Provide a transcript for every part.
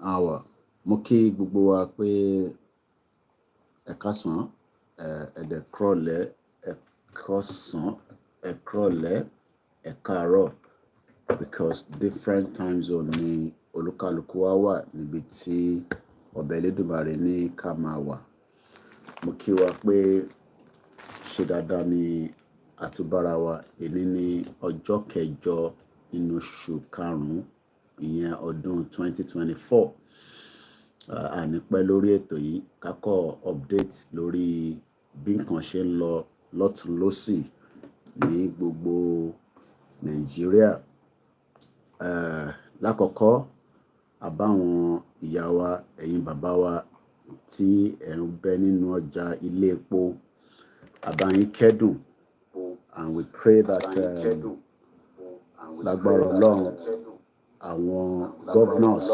hour. Mo kí gbogbo wa pé ẹ káàsán, ẹ dẹ̀ kúrọ̀lẹ́, ẹ káàsán, ẹ kúrọ̀lẹ́, ẹ káàárọ̀, because different time zone ni olúkálùkù wa wà níbi tí ọba Elédùmarè ní ká máa wà. Mo kí wa pé ṣe dáadáa ni àtúbára wa. Èní ní ọjọ́ kẹjọ nínú oṣù karùn-ún, ìyẹn ọdún 2024. Ànípẹ́ lórí ètò yìí kákọ́ update lórí bí nǹkan ṣe ń lọ lọ́tùn lósì ní gbogbo Nàìjíríà. Lákọ̀ọ́kọ́, àbáwọn ìyá wa, ẹ̀yin bàbá wa tí ẹ̀ ń bẹ nínú ọjà ilé epo, àbáyín kẹ́dùn, and we pray that lágbára Ọlọ́run àwọn governors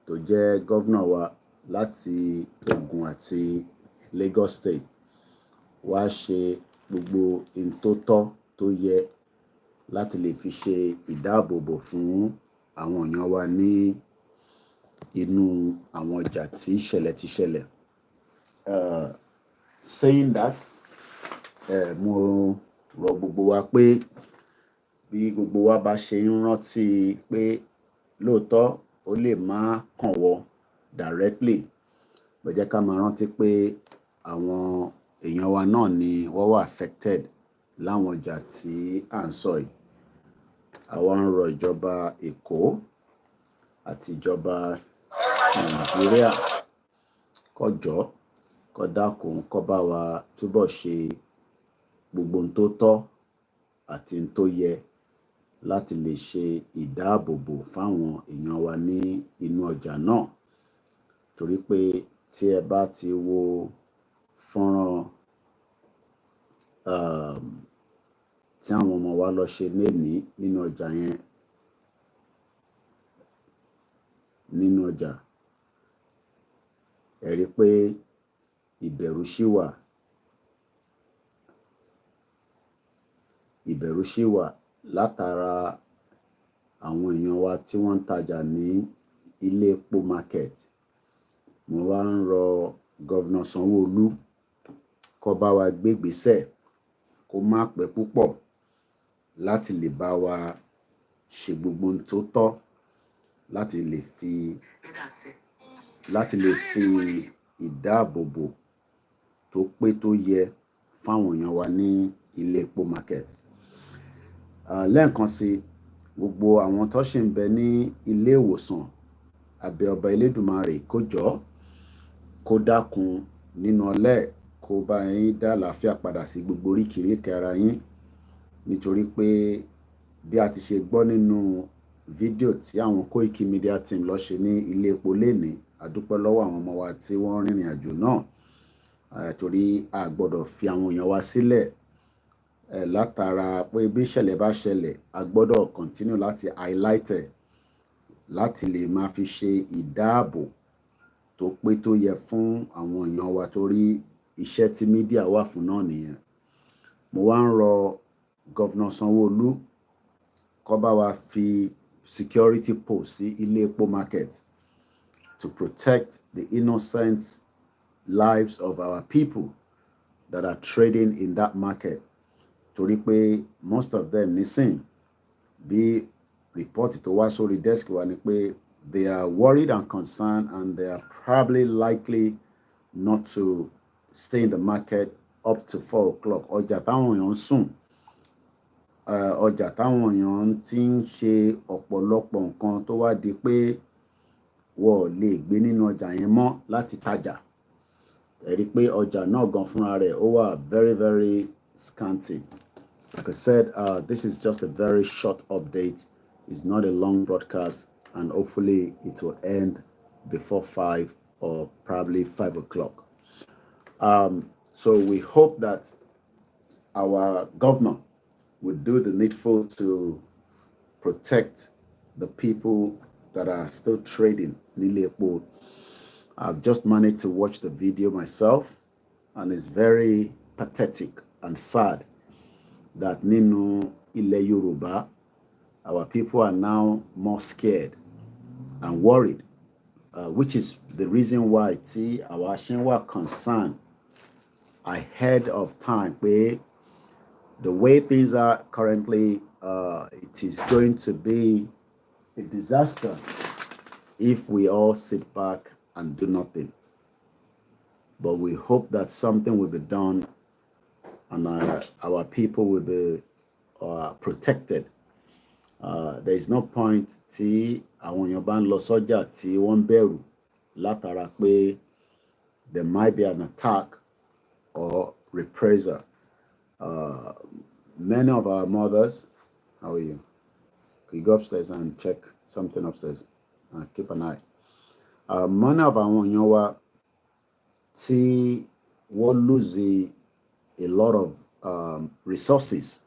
tó jẹ́ governor wa láti Ògùn àti Lagos State wá ṣe gbogbo ohun tó tọ́ tó yẹ láti lè fi ṣe ìdáàbòbò fún àwọn èèyàn wa ní inú àwọn ọjà tí ìṣẹ̀lẹ̀ ti ṣẹlẹ̀. Saying that, mo rọ̀ gbogbo wa pé bí gbogbo wa bá ṣe ń rántí pé lóòótọ́ ó lè má kàn wọ́ directly, bó jẹ́ ká máa rántí pé àwọn èèyàn wa náà ni wọ́n wà affected láwọn ọjà tí à ń sọ yìí. Àwa ń rọ ìjọba Èkó àti ìjọba Nàìjíríà kó jọ̀ọ́, kó dákun, kó bá wa túbọ̀ ṣe gbogbo ohun tó tọ́ àti ohun tó yẹ láti lè ṣe ìdáàbòbò fáwọn èèyàn wa ní inú ọjà náà. Torí pé tí ẹ bá ti wo fọ́nrán tí àwọn ọmọ wa lọ ṣe lénìí nínú ọjà yẹn, nínú ọjà, ẹ rí pé ìbẹ̀rù ṣì wà látara àwọn èèyàn wa tí wọ́n ń tajà ní ilé epo market. Mo wá ń rọ Governor Sanwó-Olú kó bá wa gbé ìgbésẹ̀ kó má pẹ́ púpọ̀ láti lè bá wa ṣe gbogbo ohun tó tọ́ láti lè fi ìdáàbòbò tó pé tó yẹ fáwọn èèyàn wa ní ilé epo market. Lẹ́ẹ̀kan sí, gbogbo àwọn tó ṣì ń bẹ ní ilé ìwòsàn, àbẹ̀ ọba Elédùmarè kó jọ̀ọ́, kó dákun nínú ọlẹ́ kó bá yín dá àlàáfíà padà sí gbogbo oríkìríkì ara yín. Nítorí pé bí a ti ṣe gbọ́ nínú fídíò tí àwọn Koikimedia team lọ ṣe ní ilé epo lénìí, a dúpẹ́ lọ́wọ́ àwọn ọmọ wa tí wọ́n rìnrìn àjò náà. Torí a gbọ́dọ̀ fi àwọn èèyàn wa sílẹ̀ látara pé bí ìṣẹ̀lẹ̀ bá ṣẹlẹ̀, a gbọ́dọ̀ continue láti highlight ẹ̀ láti lè máa fi ṣe ìdáàbò tó pé tó yẹ fún àwọn èèyàn wa, torí iṣẹ́ tí mídíà wà fún náà nìyẹn. Mo wá ń rọ Governor Sanwó-Olú kó bá wa fi security post sí ilé epo market to protect the innocent lives of our people that are trading in that market. Torí pé most of them nísìn, bí report tó wá sórí desk wa ni pé they are worried and concerned, and they are probably likely not to stay in the market up to 4 o'clock. Ọjà táwọn èèyàn ń sùn, ọjà táwọn èèyàn ti ń ṣe ọ̀pọ̀lọpọ̀ nǹkan tó wá di pé wọ́n ò lè gbé nínú ọjà yẹn mọ́ láti tajà. Ẹ rí pé ọjà náà gan fúnra rẹ̀ ó wà very, very scanty. Like I said, this is just a very short update. It's not a long broadcast, and hopefully it will end before 5 or probably 5 o'clock. So we hope that our governor would do the needful to protect the people that are still trading nílé epo. I've just managed to watch the video myself, and it's very pathetic and sad that nínú ilẹ̀ Yorùbá, our people are now more scared and worried which is the reason why our Shin were concerned ahead of time. Where the way things are currently, it is going to be a disaster if we all sit back and do nothing. But we hope that something will be done and our people will be protected. There is no point tí àwọn èèyàn bá ń lọ sọ́jà tí wọ́n ń bẹ̀rù látara pé there might be an attack or reprisal. Many of our mothers, how are you? Can you go upstairs and check something upstairs? Keep an eye. Many of àwọn èèyàn wa tí wọ́n lose a lot of resources.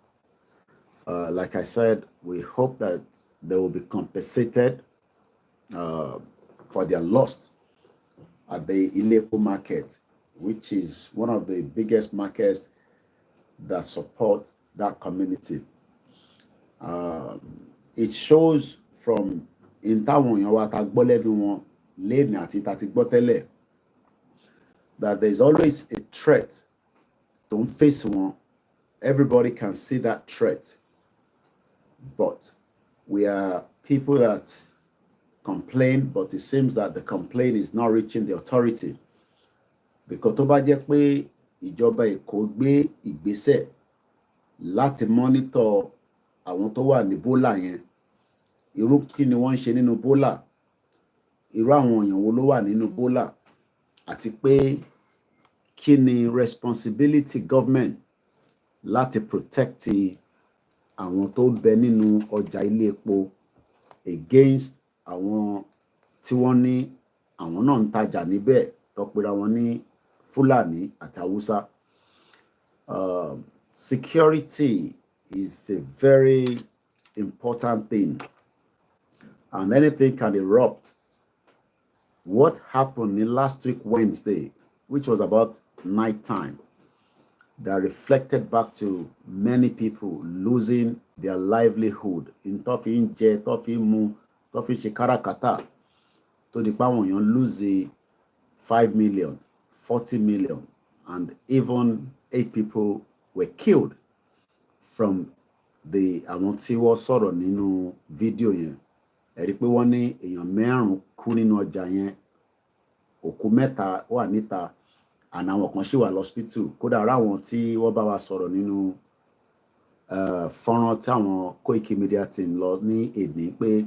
Like I said, we hope that they will be compensated for their loss at the Ilepo market, which is one of the biggest markets that support that community. It shows from in that there's always a threat. Don't face one. Everybody can see that threat. But we are people that complain, but it seems that the complaint is not reaching the authority. Because tó bá jẹ́ pé ìjọba Èkó gbé ìgbésẹ̀ láti monitor àwọn tó wà ní bólà yẹn, irú kí ni wọ́n ń ṣe nínú bólà, irú àwọn èèyàn wo ló wà nínú bólà, àti pé kí ni responsibility government láti protect àwọn tó bẹ nínú ọjà ilé epo against àwọn tí wọ́n ní àwọn náà ń tajà níbẹ̀ tó pera wọn ní Fúlàní àti Haúsá. Security is a very important thing, and anything can erupt. What happened in last week Wednesday, which was about night time, that reflected back to many people losing their livelihood in Tofi Nje, Tofi Mu, Tofi Shikarakata, to the power you lose 5 million, 40 million, and even 8 people were killed from the àwọn tí wọ́n sọ̀rọ̀ nínú fídíò yẹn. Ẹ rí pé wọ́n ní èèyàn mẹ́rin kú nínú ọjà yẹn, òkú mẹ́ta wà níta, and àwọn kan ṣì wà lọ́spítù. Kódà ara àwọn tí wọ́n bá wa sọ̀rọ̀ nínú fọ́nrán tí àwọn Koikimedia team lọ ní èdè pé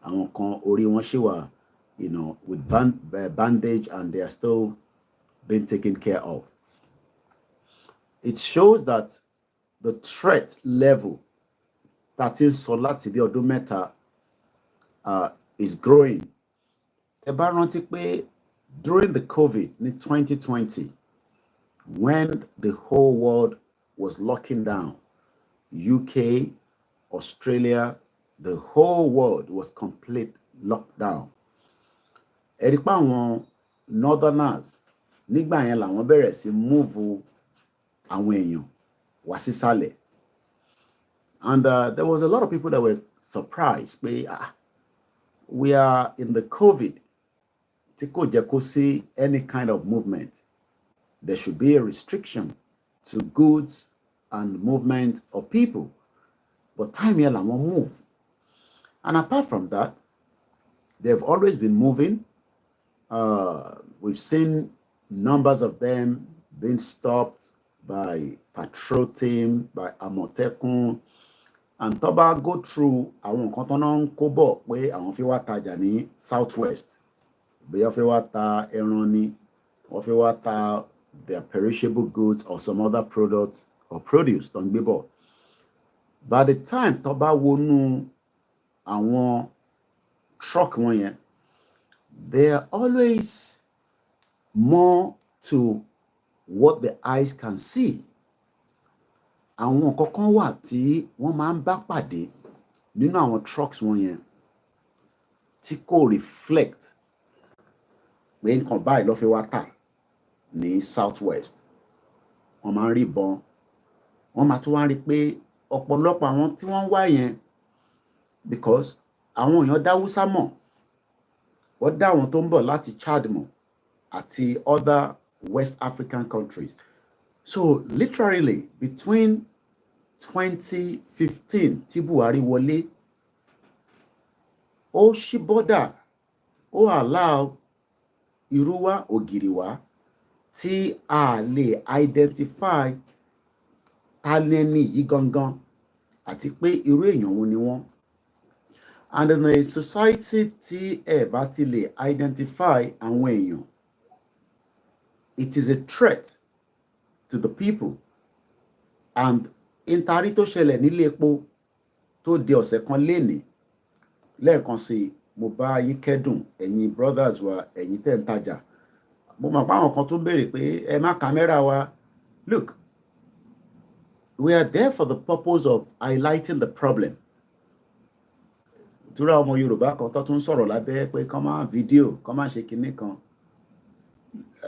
àwọn kan orí wọn ṣì wà, with bandage, and they are still being taken care of. It shows that the threat level that is sọ láti bí ọdún mẹ́ta is growing. Ẹ bá rántí pé during the COVID in 2020, when the whole world was locking down, UK, Australia, the whole world was complete lockdown. Ẹ rí pé àwọn northerners nígbà yẹn làwọn bẹ̀rẹ̀ sí move àwọn èèyàn wá sísàlẹ̀. And there was a lot of people that were surprised. We are in the COVID. Tí kò jẹ́ kó sí any kind of movement. There should be a restriction to goods and movement of people. But time here làwọn move. And apart from that, they've always been moving. We've seen numbers of them being stopped by patrol team, by Àmọ̀tẹ́kùn, and tó bá go through àwọn nǹkan tó náà ń kó bọ̀ pé àwọn fi wá tajà ní southwest, bóyá fi wá ta ẹran ni, wọ́n fi wá ta their perishable goods or some other products or produce tó ń gbé bọ̀. By the time tó bá wọnú àwọn truck wọn yẹn, they are always more to what the eyes can see. Àwọn kankan wà tí wọ́n máa ń bá pàdé nínú àwọn trucks wọn yẹn tí kò reflect pé nǹkan báyìí ló fi wá tà ní southwest. Wọ́n máa ń rí ìbọn, wọ́n máa tún wá rí pé ọ̀pọ̀lọpọ̀ àwọn tí wọ́n wá yẹn, because àwọn èèyàn dá Hausa mọ̀, wọ́n dá àwọn tó ń bọ̀ láti Chad mọ̀ àti other West African countries. So literally between 2015 tí Buhari wọlé, ó ṣí bọ́dà, ó allow irú wa ògiri wa tí a lè identify ta lẹni yìí gangan àti pé irú èèyàn wo ni wọ́n. And in a society tí ẹ bá ti lè identify àwọn èèyàn, it is a threat to the people. And intari tó ṣẹlẹ̀ nílé epo tó di ọ̀sẹ̀ kan lénìí, lẹ́ẹ̀kan sí mo bá yín kẹ́dùn ẹ̀yin brothers wa, ẹ̀yin tẹ́ ń tajà. Mo mọ̀ pé àwọn kan tún béèrè pé ẹ má kámẹ́rà wa. Look, we are there for the purpose of highlighting the problem. Túrá ọmọ Yorùbá kan tó tún sọ̀rọ̀ lábẹ́ pé kán máa fídíò, kán máa ṣe kinní kan.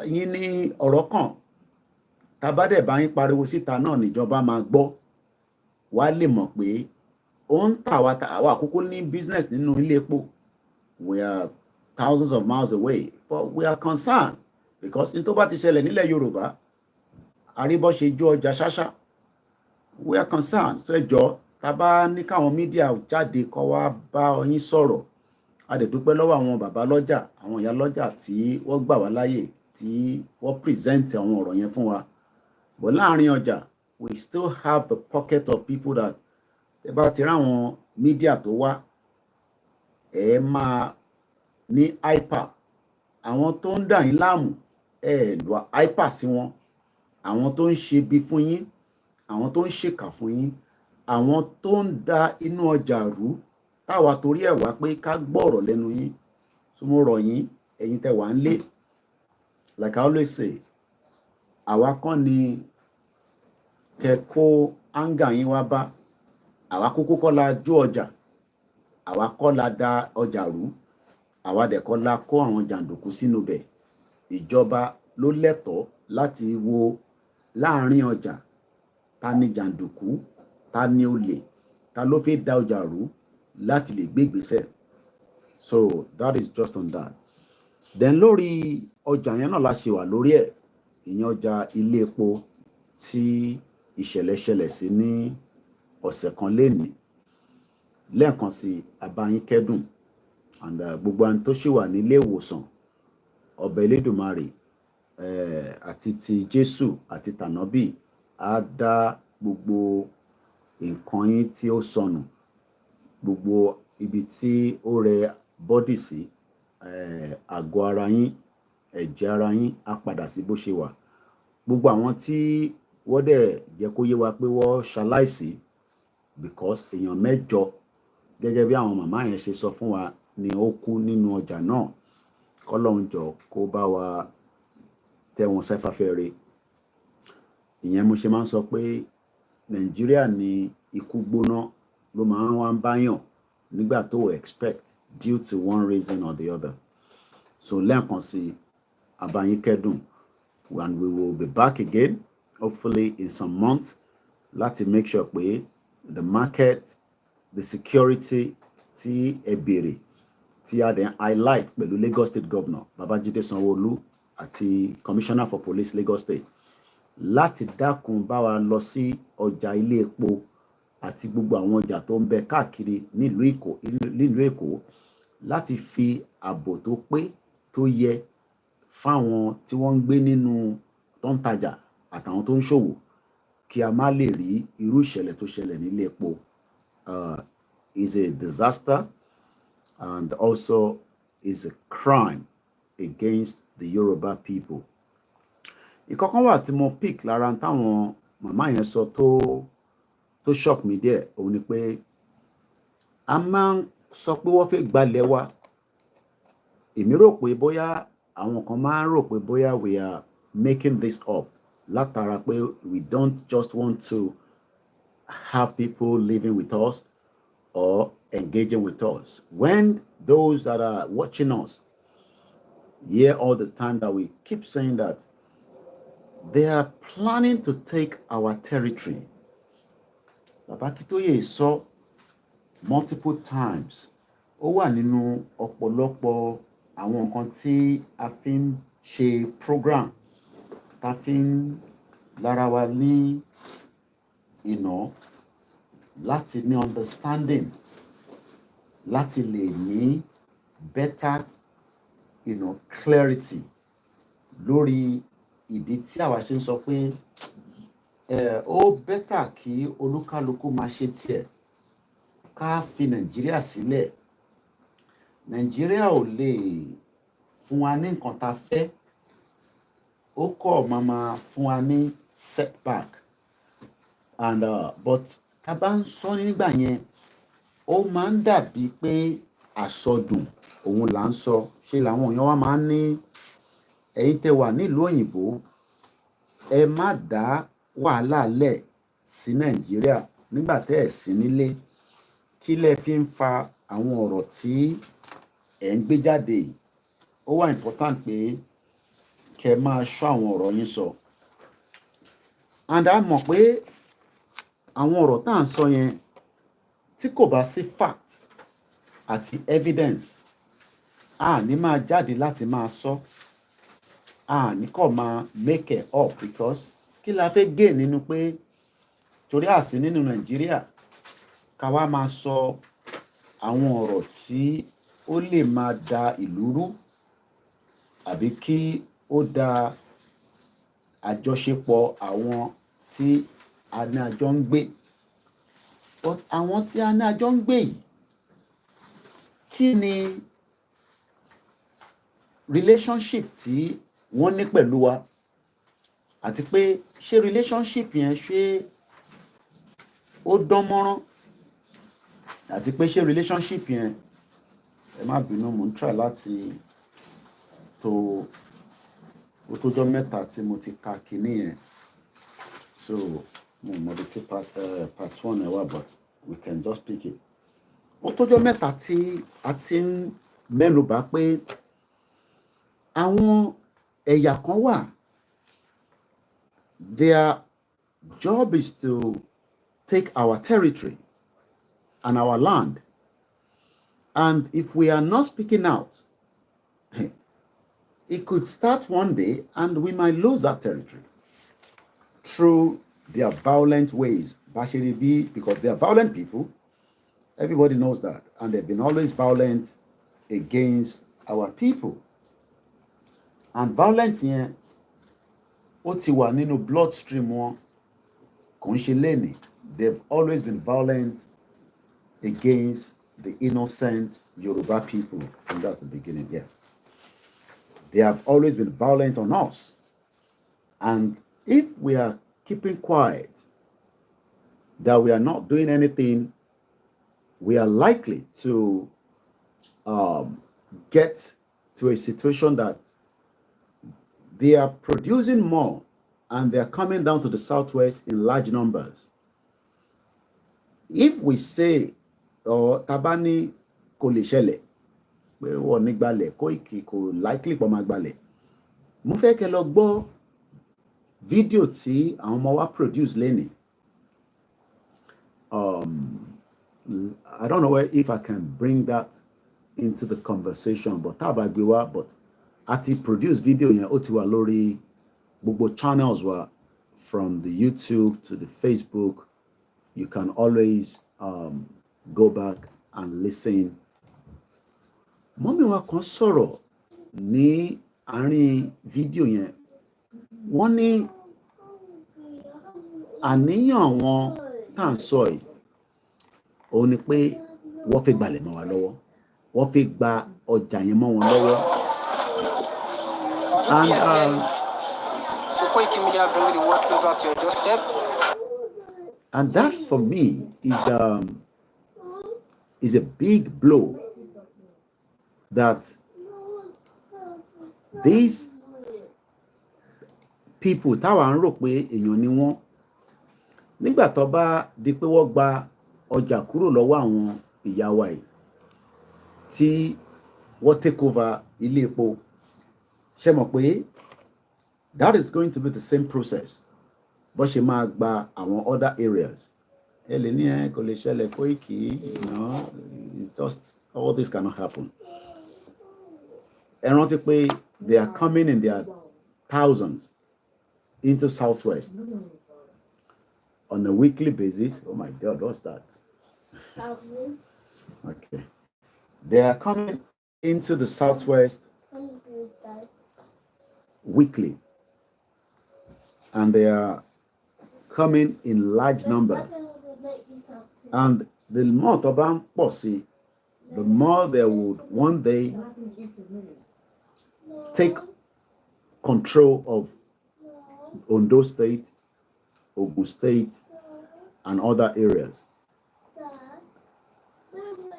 Yín ní ọ̀rọ̀ kan, tá bá dẹ̀ bá yín pariwo síta náà níjọba máa gbọ́. Wá lè mọ̀ pé ó ń tà wá àkókò ní business nínú ilé epo. We are thousands of miles away, but we are concerned because ní tó bá ti ṣẹlẹ̀ nílẹ̀ Yorùbá, àríbọ́ ṣe jó ọjà ṣáṣá. We are concerned. So ẹjọ́ tá bá ní káwọn mídíà jáde kó wá bá yín sọ̀rọ̀, a dẹ̀ dúpẹ́ lọ́wọ́ àwọn bàbá lọ́jà, àwọn ìyá lọ́jà tí wọ́n gbà wá láyè, tí wọ́n present àwọn ọ̀rọ̀ yẹn fún wa. But láàrin ọjà, we still have the pocket of people that ẹ bá ti ráwọn mídíà tó wá, ẹ máa ní hyper. Àwọn tó ń dà yín láàmú, ẹ lọ hyper sí wọn. Àwọn tó ń ṣe bí fún yín, àwọn tó ń ṣèkà fún yín, àwọn tó ń da inú ọjà rú, táwa torí ẹ̀ wá pé ká gbọ́rọ̀ lẹ́nu yín. So mo rọ̀ yín, ẹ̀yin tẹ́ wà ń lé, like I always say, àwa kọ́ ni kẹ́ kó áńgà yín wá bá. Àwa kúkú kọ́ la jó ọjà, àwa kọ́ la da ọjà rú, àwa dẹ̀ kọ́ la kó àwọn jàǹdùkú sínú bẹ̀. Ìjọba ló lẹ́tọ̀ọ́ láti wo láàrin ọjà, ta ni jàǹdùkú, ta ni olè, ta ló fẹ́ da ọjà rú láti lè gbé ìgbésẹ̀. So that is just on that. Then lórí ọjà yẹn náà la ṣe wà lórí ẹ̀, ìyẹn ọjà ilé epo tí ìṣẹ̀lẹ̀ ṣẹlẹ̀ sí ní ọ̀sẹ̀ kan lénìí. Lẹ́ẹ̀kan sí àbáyín kẹ́dùn, and gbogbo àwọn tó ṣì wà nílé ìwòsàn, ọba Elédùmarè àti ti Jésù àti tànábì á dá gbogbo nǹkan yín tí ó sọnù, gbogbo ibi tí ó rẹ bọ́dì sí, àgọ́ ara yín, ẹ̀jẹ̀ ara yín á padà sí bó ṣe wà. Gbogbo àwọn tí wọ́n dẹ̀ jẹ́ kó yé wa pé wọ́n ṣaláìsí, because èèyàn 8 gẹ́gẹ́ bí àwọn màmá yẹn ṣe sọ fún wa ni ó kú nínú ọjà náà. Kọ́lọ́hun jọ̀ọ́ kó bá wa tẹ́ wọn sáfẹ́fẹ́ rere. Ìyẹn mo ṣe máa ń sọ pé Nàìjíríà ni ikú gbóná ló máa ń wá ń báyàn nígbà tó expect due to one reason or the other. So lẹ́ẹ̀kan sí àbáyín kẹ́dùn, and we will be back again hopefully in some months láti make sure pé the market, the security tí ẹ béèrè, tí a dẹ̀ highlight pẹ̀lú Lagos State Governor Babajide Sanwo-Olu àti Commissioner for Police Lagos State, láti dákun bá wa lọ sí ọjà ilé epo àti gbogbo àwọn ọjà tó ń bẹ káàkiri nílùú Èkó, láti fi ààbò tó pé tó yẹ fáwọn tí wọ́n ń gbé nínú tó ń tajà àtàwọn tó ń ṣòwò, kí a má lè rí irú ìṣẹ̀lẹ̀ tó ṣẹlẹ̀ nílé epo. Is a disaster and also is a crime against the Yoruba people. Ìkọ̀kan wà tí mo pick lára táwọn màmá yẹn sọ tó shock me díẹ̀, òun ni pé a máa ń sọ pé wọ́n fẹ́ gbalẹ̀ wa. Èmi rò pé bóyá àwọn kan máa ń rò pé bóyá we are making this up látara pé we don't just want to have people living with us or engaging with us. When those that are watching us hear all the time that we keep saying that they are planning to take our territory. Bàbá Akíntóyè sọ multiple times, ó wà nínú ọ̀pọ̀lọpọ̀ àwọn nǹkan tí a fi ń ṣe program ta fi ń lára wa ní ìná láti ní understanding láti lè ní better clarity lórí ìdí tí àwa ṣe ń sọ pé ó better kí olúkálukú máa ṣe tiẹ̀ ká fi Nàìjíríà sílẹ̀. Nàìjíríà ò lè fún wa ní nǹkan tá a fẹ́, ó kọ̀ máa fún wa ní setback and but tá a bá ń sọ nígbà yẹn ó máa ń dàbí pé àsọdùn òun là ń sọ. Ṣe làwọn èèyàn wa máa ń ní ẹ̀yin tẹ́ wà nílùú òyìnbó ẹ má dá wàhálà lẹ̀ sí Nàìjíríà nígbà tẹ́ ẹ̀ sí nílé, kí lẹ fi ń fa àwọn ọ̀rọ̀ tí ẹ̀ ń gbé jáde yìí. Ó wà important pé kẹ́ máa ṣọ́ àwọn ọ̀rọ̀ yín sọ. And a mọ̀ pé àwọn ọ̀rọ̀ tá à ń sọ yẹn tí kò bá sí fact àti evidence a ní máa jáde láti máa sọ, a ní kọ́ máa make it up because kí la fẹ́ gain nínú pé torí àsí nínú Nàìjíríà ká wá máa sọ àwọn ọ̀rọ̀ tí ó lè máa da ìlú rú àbí kí ó da àjọṣepọ̀ àwọn tí a ní àjọ ń gbé. But àwọn tí a ní àjọ ń gbé yìí kí ni relationship tí wọ́n ní pẹ̀lú wa àti pé ṣé relationship yẹn ṣé ó dán mọ́rán àti pé ṣé relationship yẹn ẹ má bínú mo ń try láti ó tójọ́ mẹ́ta tí mo ti ka kinní yẹn so mo mọ̀ bí tí part one ẹ wà but we can just pick it. Ó tójọ́ mẹ́ta tí a ti ń mẹ́nubà pé àwọn ẹ̀yà kan wà their job is to take our territory and our land, and if we are not speaking out it could start one day and we might lose that territory through their violent ways. Because they are violent people, everybody knows that, and they've been always violent against our people. And violence here, ó ti wà nínú bloodstream wọn, kò ń ṣe lẹ́nìí. They've always been violent against the innocent Yoruba people. I think that's the beginning, yeah. They have always been violent on us. And if we are keeping quiet, that we are not doing anything, we are likely to get to a situation that they are producing more and they are coming down to the southwest in large numbers. If we say, Tabani kò lè ṣẹlẹ̀, pé wọ́n ní gbalẹ̀, Koiki kò likely pọ̀ máa gbalẹ̀. Mo fẹ́ kẹ́ lọ gbọ́ fídíò tí àwọn ọmọ wa produce lénìí. I don't know if I can bring that into the conversation, but tábà gbé wá, but a ti produce video yẹn, ó ti wà lórí gbogbo channels wa, from the YouTube to the Facebook. You can always go back and listen. Mọ́mí wa kan sọ̀rọ̀ ní àárín fídíò yẹn. Wọ́n ní àníyàn wọn tá à ń sọ yìí, òun ni pé wọ́n fẹ́ gbalẹ̀ mọ́ wa lọ́wọ́, wọ́n fẹ́ gba ọjà yẹn mọ́ wọn lọ́wọ́. So Koikimedia bring the world closer to your doorstep. And that for me is a big blow that these people táwa ń rò pé èèyàn ni wọ́n, nígbà tó bá di pé wọ́n gba ọjà kúrò lọ́wọ́ àwọn ìyá wa yìí tí wọ́n take over ilé epo, ṣé mọ̀ pé that is going to be the same process bó ṣe máa gba àwọn other areas. Ẹ lè ní kò lè ṣẹlẹ̀ Koiki, it's just all this cannot happen. they are coming in their thousands into Southwest on a weekly basis. Oh my God, what's that? Okay. They are coming into the Southwest weekly, and they are coming in large numbers. And the more Toban Posse, the more they would one day take control of Ondo State, Ogun State, and other areas.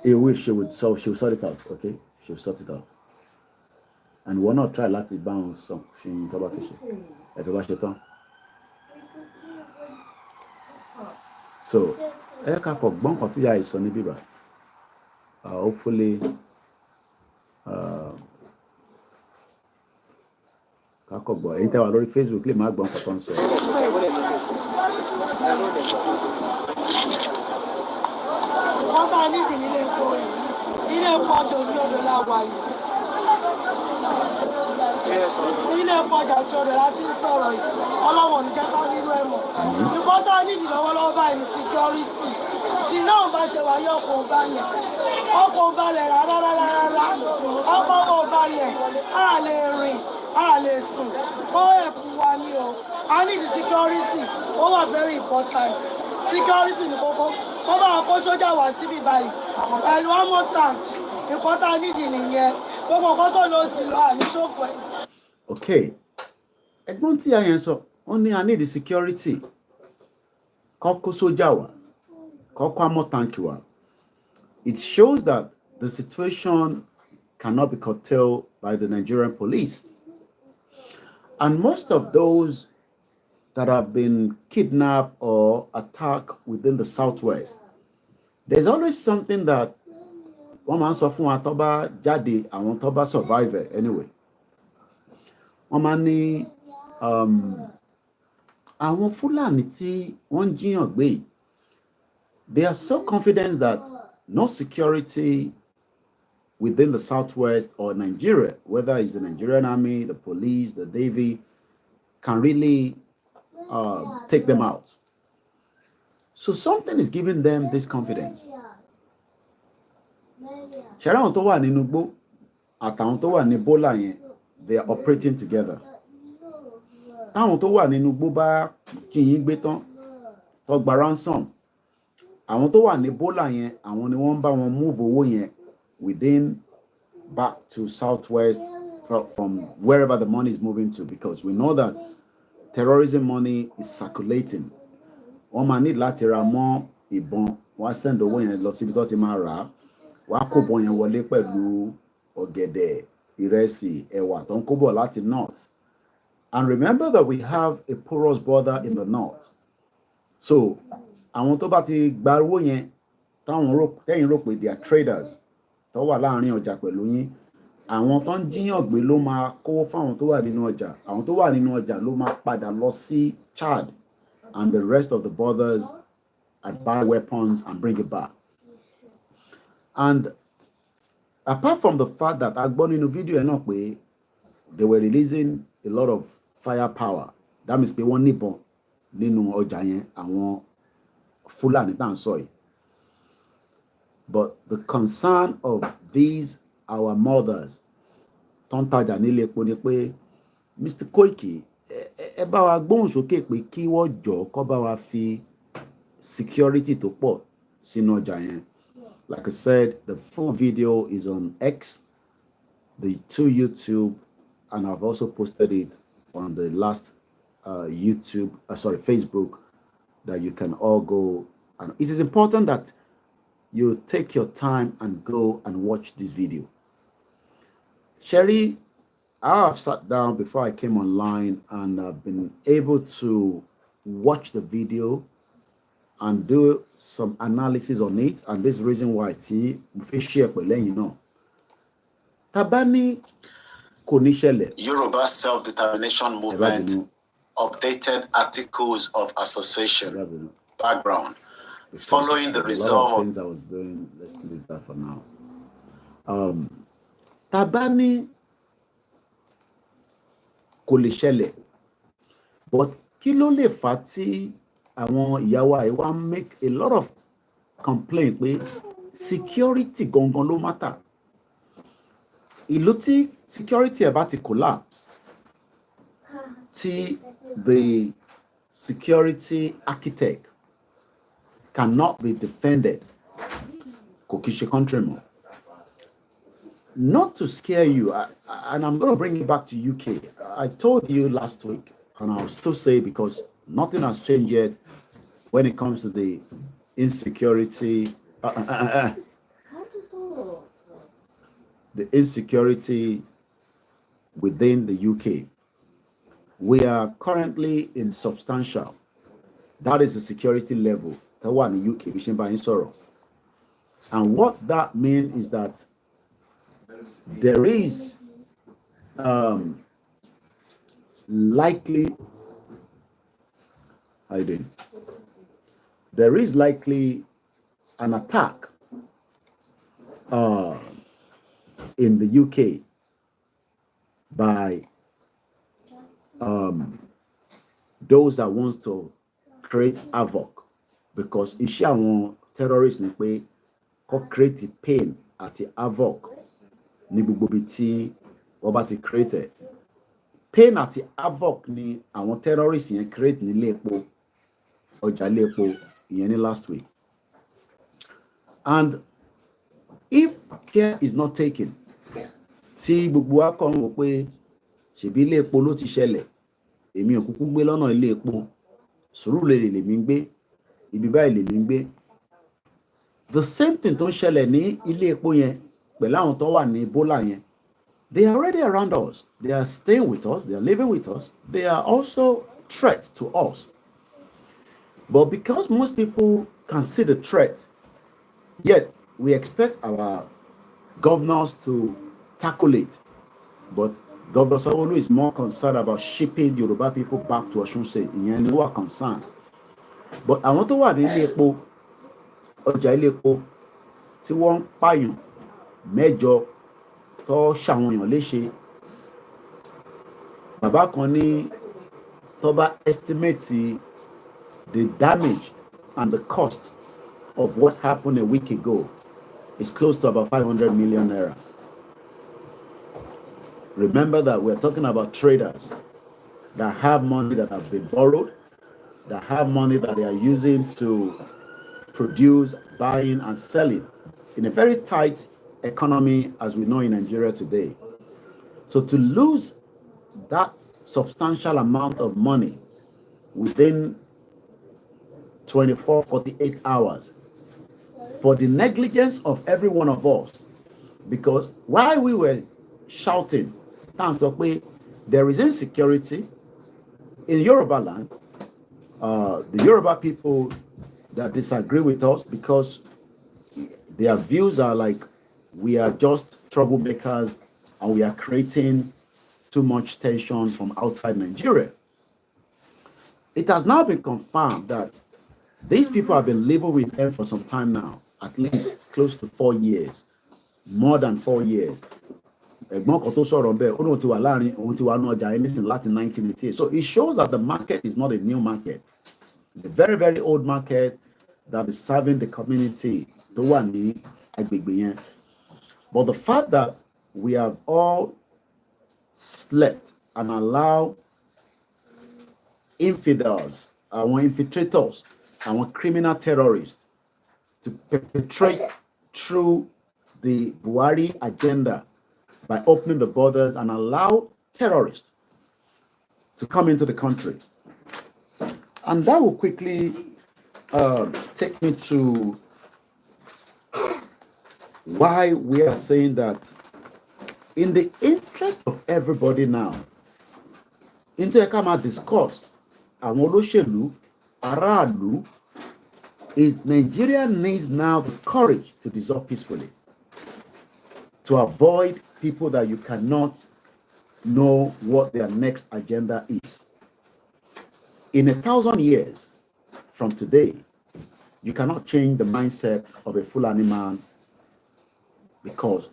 She would sort it out, okay? She'll sort it out. And we'll not try to bounce some thing about it. So, hopefully, Facebook lè má gbọ́n nǹkan tó ń sọ. Wọ́n bá nídìí nílé epo yìí, nílé epo ọjọ́ orí ọdọ láwa yìí. Nílé epo ọjà orí ọdọ láti ń sọ̀rọ̀ yìí, ọlọ́wọ̀n ní kẹ́kọ̀ọ́ nínú ẹ̀mọ́. Nǹkan tá a nídìí lọ́wọ́lọ́wọ́ báyìí ní security. Tí náà bá ṣe wáyé ọkọ̀ balẹ̀, rárá, ọkọ̀ ò balẹ̀, a lè rìn, a lè sùn, kó ẹ̀kú wa ní o. I need the security, ó wà very important. Security ní kókó. Kó bá kó sójà wá síbí báyìí pẹ̀lú amọ̀ tank nǹkan tá a nídìí nìyẹn gbogbo nǹkan tó lọ sí lọ àní ṣòfò ẹ̀. Okay, ẹ̀gbọ́n tí a yẹn sọ wọ́n ní I need the security kó kó sójà wá kó kó amọ̀ tank wá. It shows that the situation cannot be curtailed by the Nigerian police, and most of those that have been kidnapped or attacked within the Southwest, there's always something that one man sọ fún wa tó bá jáde àwọn tó bá survive it anyway. Wọ́n máa ní àwọn Fúlàní tí wọ́n jíyàn gbé, they are so confident that no security within the Southwest or Nigeria, whether it's the Nigerian army, the police, the Navy, can really take them out. So something is giving them this confidence. Ṣẹ̀rá àwọn tó wà nínú igbó àtàwọn tó wà ní bólà yẹn, they are operating together. Táwọn tó wà nínú igbó bá jiyín gbé tán tó gba ransom, àwọn tó wà ní bólà yẹn àwọn ni wọ́n bá wọn move owó yẹn within back to Southwest from wherever the money is moving to, because we know that terrorism money is circulating. Wọ́n máa need láti ra mọ́ ìbọn, wọ́n send owó yẹn lọ síbi tó ti máa rà, wọ́n kó bọ́ yẹn wọlé pẹ̀lú ọ̀gẹ̀dẹ̀, ìrẹsì, ẹ̀wà tó ń kó bọ̀ láti north. And remember that we have a porous border in the north. So àwọn tó bá ti gba owó yẹn tẹ́yìn rò pé they are traders tó wà láàrin ọjà pẹ̀lú yín, àwọn tó ń jíyàn gbé ló máa kówó fáwọn tó wà nínú ọjà, àwọn tó wà nínú ọjà ló máa padà lọ sí Chad and the rest of the borders and buy weapons and bring it back. And apart from the fact that a gbọ́ nínú fídíò ẹ̀ náà pé they were releasing a lot of firepower, that means pé wọ́n níbọn nínú ọjà yẹn, àwọn Fúlàní tá à ń sọ yìí. But the concern of these our mothers tó ń tajà nílé epo ni pé Mr. Koiki ẹ bá wa gbóhùn sókè pé kí wọ́n jọ kó bá wa fi security tó pọ̀ sínú ọjà yẹn. Like I said, the full video is on X, the 2 YouTube, and I've also posted it on the last Facebook, that you can all go. And it is important that you take your time and go and watch this video. Sherry, I have sat down before I came online and I've been able to watch the video and do some analysis on it, and this is the reason why Tabani Konishele Yoruba Self-Determination Movement updated articles of association background following the resolve of things I was doing. Let's leave that for now. Tabani kò lè ṣẹlẹ̀. But kí ló lè fà tí àwọn ìyàwó àyè wá make a lot of complaint pé security gangan ló matter. Ìlú tí security ẹ̀ bá ti collapse, tí the security architect cannot be defended, kò kí ṣe country mọ́. Not to scare you, and I'm going to bring it back to UK. I told you last week, and I'll still say because nothing has changed yet when it comes to the insecurity. The insecurity within the UK. We are currently in substantial. That is the security level. That one in UK, which by sorrow. And what that means is that there is likely, there is likely an attack in the UK by those that wants to create havoc, because iṣẹ́ àwọn terrorists ni pé kó create pain àti havoc ní gbogbo ibi tí wọ́n bá ti create. Pain àti havoc ni àwọn terrorists yẹn create nílé epo, ọjà ilé epo ìyẹn ní last week. And if care is not taken, tí gbogbo wa kàn wò pé ṣebí ilé epo ló ti ṣẹlẹ̀, èmi ò kúkú gbé lọ́nà ilé epo, Sùúrùlérè lèmi ń gbé, ibi báyìí lèmi ń gbé. The same thing tó ń ṣẹlẹ̀ ní ilé epo yẹn pẹ̀lú àwọn tó wà ní Bọ́là yẹn, they are already around us, they are staying with us, they are living with us, they are also threat to us. But because most people can see the threat, yet we expect our governors to tackle it. But Governor Sanwo-Olu is more concerned about shipping Yoruba people back to Osun State. Ìyẹn ni wọ́n concerned. But àwọn tó wà ní ilé epo, ọjà ilé epo, tí wọ́n ń pààyàn mẹ́jọ tó ṣàwọn èèyàn léṣe. Bàbá kan ní tó bá estimate the damage and the cost of what happened a week ago is close to about 500 million naira. Remember that we're talking about traders that have money that have been borrowed, that have money that they are using to produce, buying and selling in a very tight economy as we know in Nigeria today. So to lose that substantial amount of money within 24, 48 hours for the negligence of every one of us, because while we were shouting, there is insecurity in Yoruba land, the Yoruba people that disagree with us because their views are like we are just troublemakers and we are creating too much tension from outside Nigeria. It has now been confirmed that these people have been living with them for some time now, at least close to 4 years, more than 4 years. So it shows that the market is not a new market. It's a very, very old market that is serving the community. But the fact that we have all slept and allowed infidels, our infiltrators, our criminal terrorists to perpetrate through the Buhari agenda by opening the borders and allow terrorists to come into the country. And that will quickly take me to why we are saying that in the interest of everybody now, into a come discuss, àwọn olóṣèlú, aráàlú, is Nigeria needs now the courage to dissolve peacefully, to avoid people that you cannot know what their next agenda is. In 1,000 years from today, you cannot change the mindset of a Fulani man because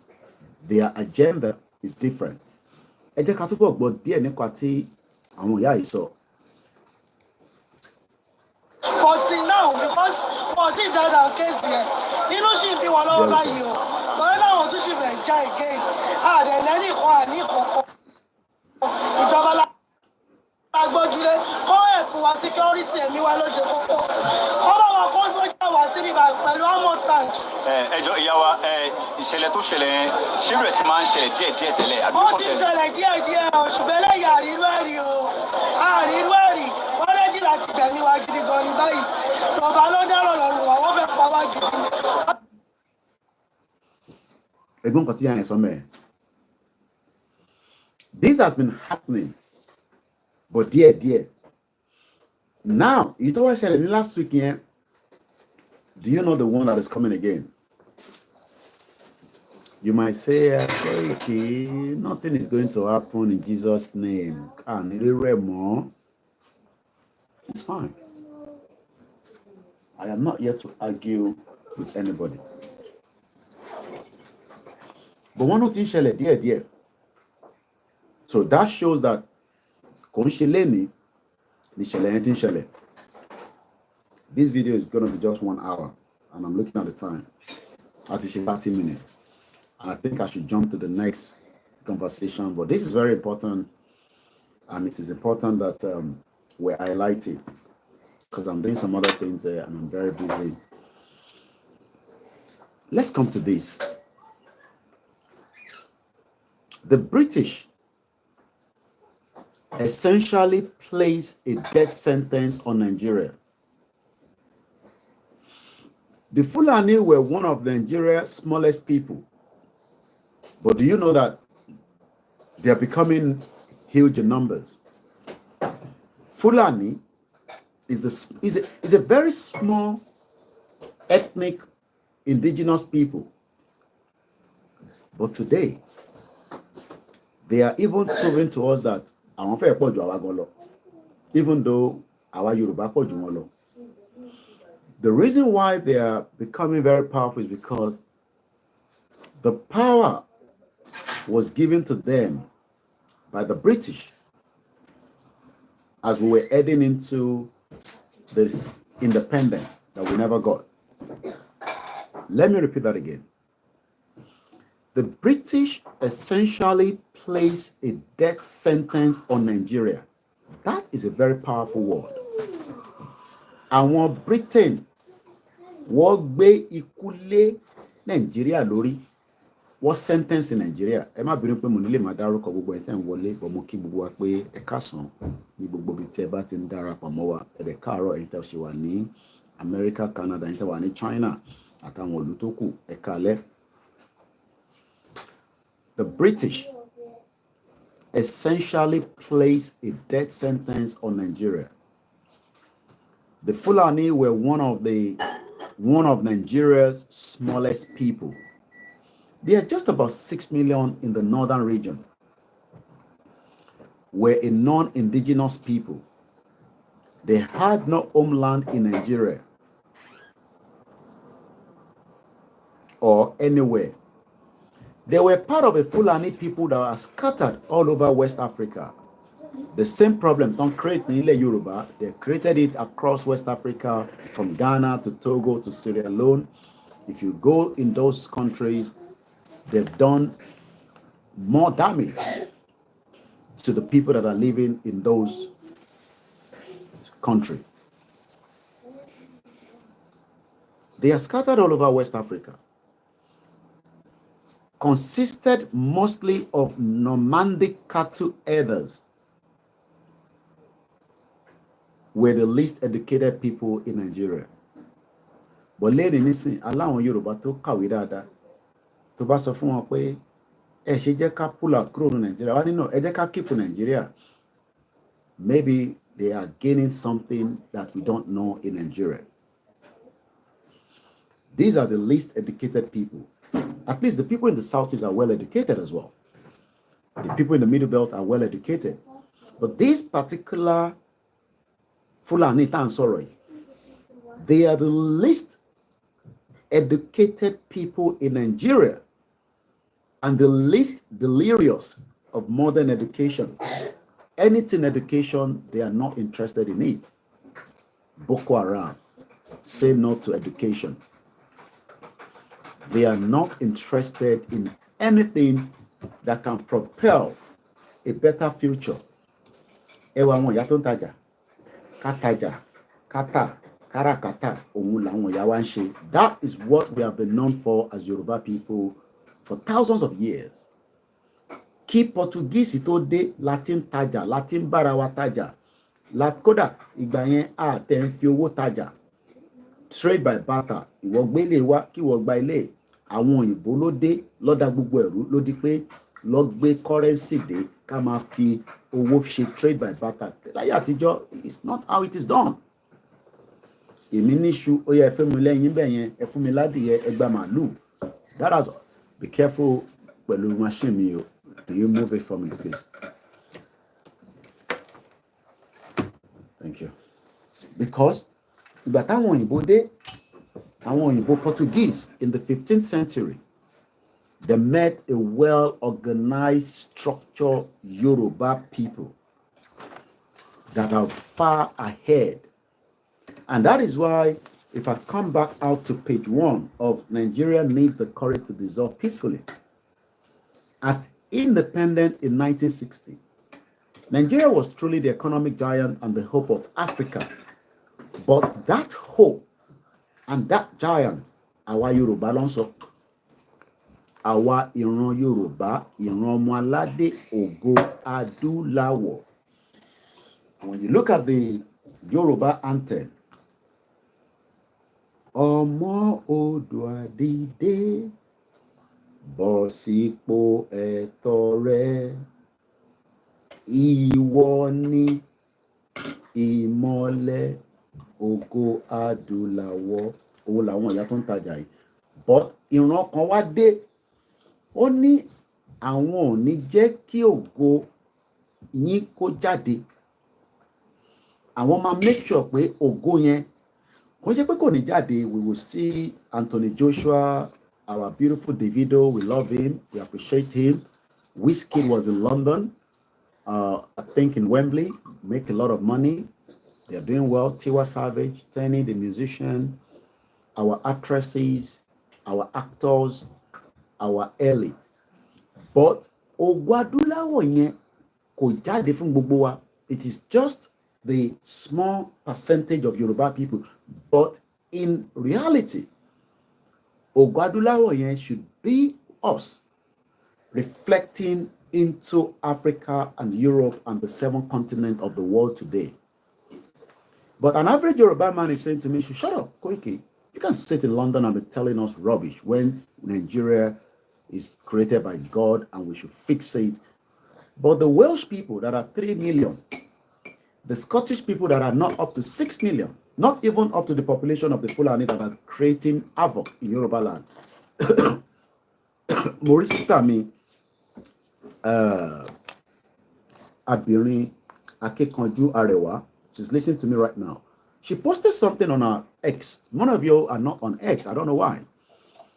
their agenda is different. ẹ jẹ́ ká túbọ̀ gbọ́ díẹ̀ nípa tí àwọn ìyá yìí sọ. But now, because wọ́n ti dáadáa kéèsì ẹ̀, inú sì ń bí wọn lọ́wọ́ báyìí o. Torí láwọn tún sì fẹ́ já again. Àdẹ̀lẹ́nìkan àní ìkọ̀kọ̀. Ìjọba agbójúlé kọ́ ẹ̀kú wa security ẹ̀mí wa ló ṣe kókó. Kọ́ bá wa kó sójà wá sí ibà pẹ̀lú amọ̀ tank. Ẹjọ́ ìyá wa ìṣẹ̀lẹ̀ tó ṣẹlẹ̀ yẹn ṣé rẹ̀ ti máa ń ṣẹlẹ̀ díẹ̀díẹ̀ tẹ́lẹ̀ àbí Ó kò ti ṣẹlẹ̀? ṣẹlẹ̀ díẹ̀díẹ̀ o, ṣùgbọ́n eléyìí àrírú ẹ̀rí o. Àrírú ẹ̀rí wọ́n rẹ́jì láti gbẹ̀mí wa gidi gan ni báyìí. Ìjọba ló dárò lọ́rùn wa, wọ́n fẹ́ pa wá gidi. Ẹ̀gbọ́n kan tí yà yẹn sọ mẹ́ẹ̀. This has been happening, but díẹ̀díẹ̀. Now, you know what ṣẹlẹ̀ ní last week yẹn? Do you know the one that is coming again? You might say, okay, nothing is going to happen in Jesus' name. It's fine. I am not here to argue with anybody. But one of things ṣẹlẹ̀ díẹ̀díẹ̀. So that shows that kò ń ṣe lẹ́ni ní ṣẹlẹ̀ yẹn tí ń ṣẹlẹ̀. This video is going to be just 1 hour, and I'm looking at the time. At 30 minutes. And I think I should jump to the next conversation, but this is very important, and it is important that we highlight it, because I'm doing some other things there and I'm very busy. Let's come to this. The British essentially placed a death sentence on Nigeria. The Fulani were one of Nigeria's smallest people. But do you know that they are becoming huge in numbers? Fulani is a very small ethnic indigenous people. But today, they are even proving to us that àwọn fẹ́ pọ̀ jù àwa gan lọ, even though àwa Yorùbá pọ̀ jù wọn lọ. The reason why they are becoming very powerful is because the power was given to them by the British as we were heading into this independence that we never got. Let me repeat that again. The British essentially placed a death sentence on Nigeria. That is a very powerful word. Àwọn Britain wọ́n gbé ikú lé Nigeria lórí. Wọ́n sentence in Nigeria. Ẹ má bínú pé mo nílé máa dárúkọ gbogbo ẹ̀ tẹ́ ń wọlé, but mo kí gbogbo wa pé ẹ káàsán ní gbogbo ibi tí ẹ bá ti ń darapọ̀ mọ́ wa. Ẹ dẹ̀ káàárọ̀ ẹ̀yin tẹ́ ṣe wà ní America, Canada, ẹ̀yin tẹ́ wà ní China àtàwọn ìlú tó kù, ẹ káalẹ́. The British essentially placed a death sentence on Nigeria. The Fulani were one of Nigeria's smallest people. They are just about 6 million in the northern region. Were a non-indigenous people. They had no homeland in Nigeria or anywhere. They were part of a Fulani people that are scattered all over West Africa. The same problem don't create in Yoruba. They created it across West Africa, from Ghana to Togo to Sierra Leone. If you go in those countries, they've done more damage to the people that are living in those countries. They are scattered all over West Africa. Consisted mostly of nomadic cattle herders, were the least educated people in Nigeria. But lẹ́yìn nísìn aláwọn Yorùbá tó kàwé dáadáa tó bá sọ fún wọn pé ẹ ṣe jẹ́ ká pull out kúrò ní Nigeria, wá nínú ẹ jẹ́ ká keep Nigeria. Maybe they are gaining something that we don't know in Nigeria. These are the least educated people. At least the people in the Southeast are well educated as well. The people in the Middle Belt are well educated. But this particular Fulani Tansori, they are the least educated people in Nigeria and the least delirious of modern education. Anything education, they are not interested in it. Boko Haram, say no to education. They are not interested in anything that can propel a better future. Ẹwà àwọn ìyá tó ń tajà, kátàjà, kátà, káràkátà, òun làwọn ìyá wa ń ṣe. That is what we have been known for as Yoruba people for thousands of years. Kí Portuguese tó dé, Latin tajà, Latin bára wa tajà. Kódà ìgbà yẹn a tẹ̀ ń fi owó tajà. Trade by barter. Ìwọ gbé ilé wa kí ìwọ gba ilé. Àwọn òyìnbó ló dé lọ́dà gbogbo ẹ̀rú ló di pé lọ gbé currency dé ká máa fi owó ṣe trade by barter. Láyé àtijọ́, it's not how it is done. Èmi níṣu, ó yẹ ẹ fún mi lẹ́yìn bẹ́ẹ̀ yẹn, ẹ fún mi ládìyẹ, ẹ gba màálù. That is, be careful pẹ̀lú machine mi o. Do you move it for me, please? Thank you. Because ìgbà táwọn òyìnbó dé, àwọn òyìnbó Portuguese in the 15th century, they met a well-organized, structured Yoruba people that are far ahead. And that is why, if I come back out to page 1 of Nigeria Needs the Courage to Dissolve Peacefully, at independence in 1960, Nigeria was truly the economic giant and the hope of Africa. But that hope and that giant, àwa Yorùbá ló ń sọ. Àwa ìran Yorùbá, ìran ọmọ aládé ògo adúláwọ̀. And when you look at the Yoruba anthem, Ọmọ Oòduà dìde, bọ́ sípò ẹ̀tọ́ rẹ, ìwọ ni ìmọ́lẹ̀ ògo adúláwọ̀. Òun làwọn ìyá tó ń tajà yìí. But ìran kan wá dé, ó ní àwọn ò ní jẹ́ kí ògo yín kó jáde. Àwọn máa make sure pé ògo yẹn kò ṣe pé kò ní jáde. We will see Anthony Joshua, our beautiful Davido, we love him, we appreciate him. Wizkid was in London, I think in Wembley, make a lot of money. They are doing well. Tiwa Savage, Tenny, the musician, our actresses, our actors, our elite. But ògo adúláwọ̀ yẹn kò jáde fún gbogbo wa. It is just the small percentage of Yoruba people. But in reality, ògo adúláwọ̀ yẹn should be us, reflecting into Africa and Europe and the 7 continents of the world today. But an average Yoruba man is saying to me, shut up, Koiki. You can't sit in London and be telling us rubbish when Nigeria is created by God and we should fix it. But the Welsh people that are 3 million, the Scottish people that are not up to 6 million, not even up to the population of the Fulani that are creating havoc in Yoruba land. Maurice sister mi, Abirin Akekanju Arewa, she's listening to me right now. She posted something on her X. None of you are not on X. I don't know why.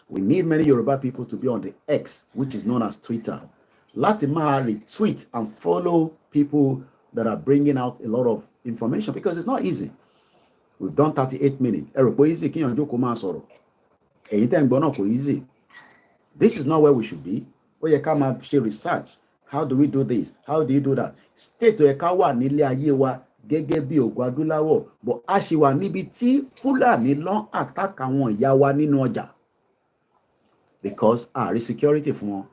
We need many Yoruba people to be on the X, which is known as Twitter. Láti máa retweet and follow people that are bringing out a lot of information because it's not easy. We've done 38 minutes. Easy. Easy. This is not where we should be. We come and share research. How do we do this? How do you do that? State to Ekawa nílé ayé wa gẹ́gẹ́ bí ògo adúláwọ̀, but a ṣì wà níbi tí Fúlàní lọ́n attack àwọn ìyá wa nínú ọjà because security fún wọn.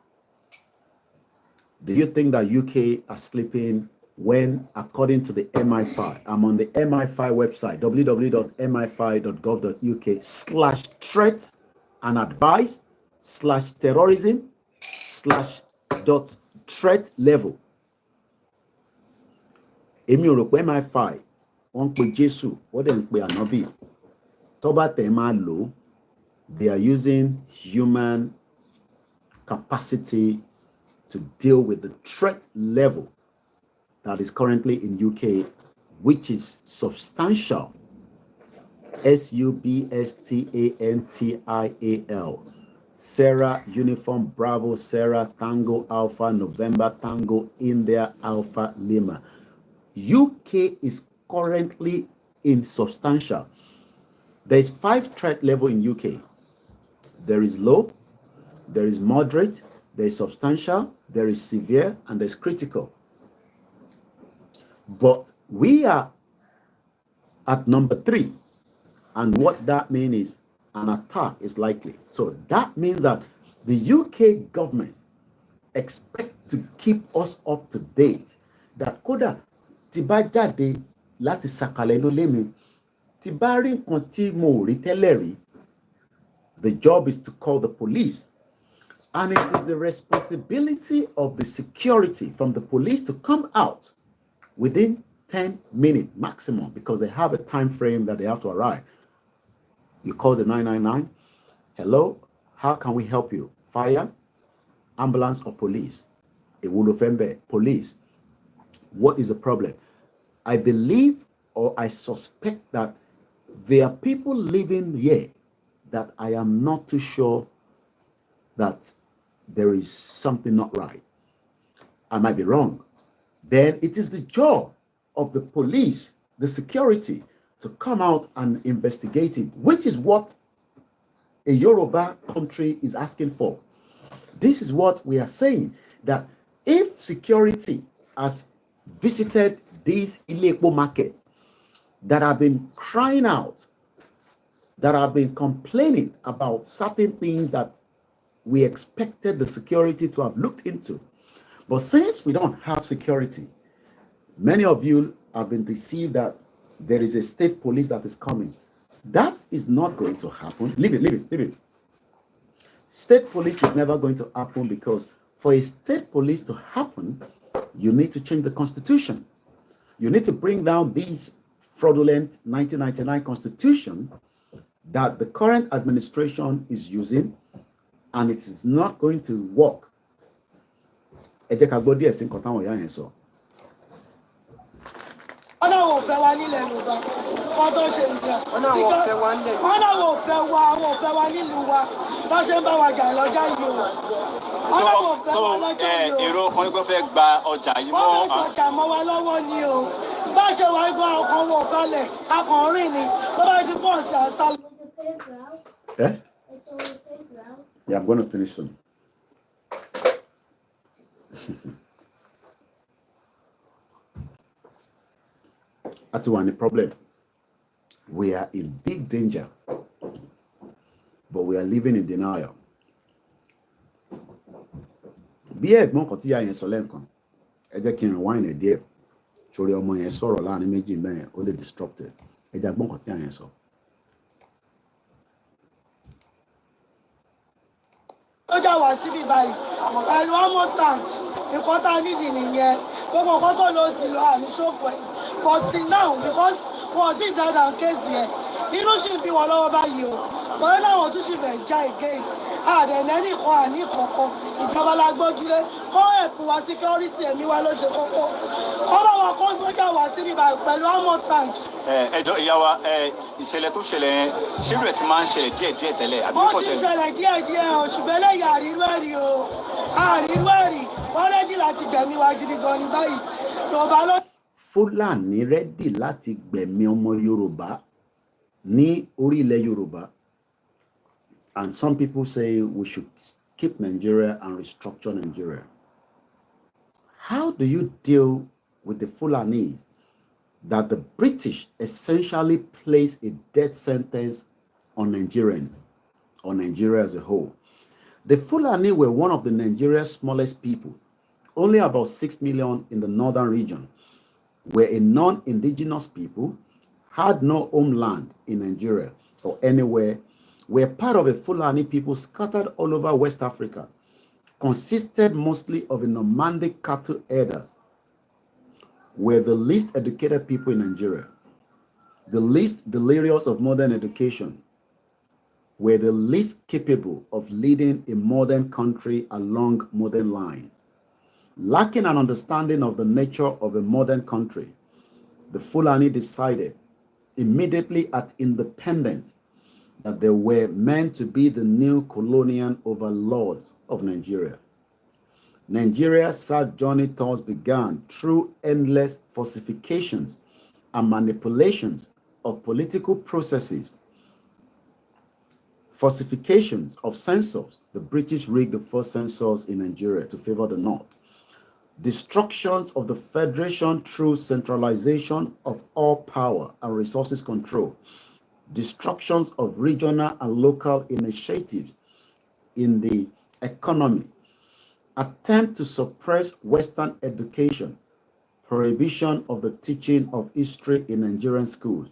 Do you think that UK are sleeping when, according to the MI5, I'm on the MI5 website, www.mi5.gov.uk/threat and advice/terrorism/threat level. Èmi ò rò pé MI5 wọ́n ń pe Jésù, wọ́n dẹ̀ ń pe Ànábì. Tó bá tẹ̀ máa lò, they are using human capacity to deal with the threat level that is currently in UK, which is substantial. SUBSTANTIAL. Sarah Uniform Bravo Sarah Tango Alpha November Tango India Alpha Lima. UK is currently insubstantial. There is 5 threat level in UK. There is low, there is moderate, there is substantial, there is severe, and there is critical. But we are at number 3. And what that means is an attack is likely. So that means that the UK government expect to keep us up to date. That kódà tí bá jáde láti sàkàlẹ̀ inú ilé mi, tí bá rí nǹkan tí mo rí tẹ́lẹ̀ rí, the job is to call the police. And it is the responsibility of the security from the police to come out within 10 minutes maximum, because they have a time frame that they have to arrive. You call the 999. Hello, how can we help you? Fire, ambulance, or police? Ewulofembe, police. What is the problem? I believe or I suspect that there are people living here that I am not too sure that there is something not right. I might be wrong. Then it is the job of the police, the security, to come out and investigate it, which is what a Yoruba country is asking for. This is what we are saying, that if security has visited this Ilekpo market that have been crying out, that have been complaining about certain things that we expected the security to have looked into. But since we don't have security, many of you have been deceived that there is a state police that is coming. That is not going to happen. Leave it. State police is never going to happen, because for a state police to happen, you need to change the constitution. You need to bring down these fraudulent 1999 constitution that the current administration is using, and it is not going to work. Ọlọ́wọ́ fẹ́ wá nílẹ̀ Yorùbá kọ́ tó ṣe nìyẹn. Ọlọ́wọ́ fẹ́ wá nílùú wa bá ṣe ń bá wa jà lọ́jà yìí o. Ọlọ́wọ́ fẹ́ wá lọ́jà yìí o. Èrò kan ní pé fẹ́ gba ọjà yìí mọ́. Wọ́n fẹ́ gbọ̀jà mọ́ wa lọ́wọ́ ni o. Bá ṣe wá gbọ́ ọkàn wọ̀ balẹ̀, akọ̀rin ni tó bá di fọ́ọ̀sì àṣà. Yeah, I'm going to finish soon. That's one problem. We are in big danger, but we are living in denial. Bí ẹ̀gbọ́n kan tí ya yẹn sọ lẹ́ǹkan, ẹ jẹ́ kí n rewind ẹ̀ díẹ̀, torí ọmọ yẹn sọ̀rọ̀ láàrin méjì mẹ́rin, ó lè disrupted. Ẹ jẹ́ ẹ̀gbọ́n kan tí ya yẹn sọ. Ó já wá síbí báyìí pẹ̀lú ọmọ tank nǹkan tá a nídìí nìyẹn, gbogbo nǹkan tó lọ sí lọ àní ṣòfò ẹ̀. But now, because wọ́n ti dáadáa kéèsì ẹ̀, inú sì ń bí wọn lọ́wọ́ báyìí o. Torí náà wọ́n tún sì fẹ́ já again. Àdẹ̀nẹ́ nìkan àní kọ̀ọ̀kan ìjọba la gbójúlé kọ́ ẹ̀pù wa security ẹ̀mí wa lójú kókó. Kọ́ bá wa kó sójà wá síbí báyìí pẹ̀lú ọmọ tank. Ẹjọ́ ìyá wa, ìṣẹ̀lẹ̀ tó ṣẹlẹ̀ yẹn ṣírò ẹ̀ ti máa ń ṣẹlẹ̀ díẹ̀díẹ̀ tẹ́lẹ̀ àbí kò ṣẹlẹ̀? Ó ti ṣẹlẹ̀ díẹ̀díẹ̀ o, ṣùgbọ́n eléyìí àrírú ẹ̀rí o. Àrírú ẹ̀rí wọ́n rẹ́dí láti gbẹ̀mí wa gidi gan ni báyìí. Yorùbá ló. Fúlàní rẹ́dì láti gbẹ̀mí ọmọ Yorùbá ní orí ilẹ̀ Yorùbá. And some people say we should keep Nigeria and restructure Nigeria. How do you deal with the Fulanis that the British essentially placed a death sentence on Nigeria as a whole? The Fulani were one of the Nigeria's smallest people, only about 6 million in the northern region, were a non-indigenous people, had no homeland in Nigeria or anywhere, were part of a Fulani people scattered all over West Africa, consisted mostly of a nomadic cattle herders, were the least educated people in Nigeria, the least delirious of modern education, were the least capable of leading a modern country along modern lines. Lacking an understanding of the nature of a modern country, the Fulani decided immediately at independence that they were meant to be the new colonial overlords of Nigeria. Nigeria's sad journey thus began through endless falsifications and manipulations of political processes, falsifications of census. The British rigged the first census in Nigeria to favor the North. Destructions of the Federation through centralization of all power and resources control. Destructions of regional and local initiatives in the economy. Attempt to suppress Western education. Prohibition of the teaching of history in Nigerian schools.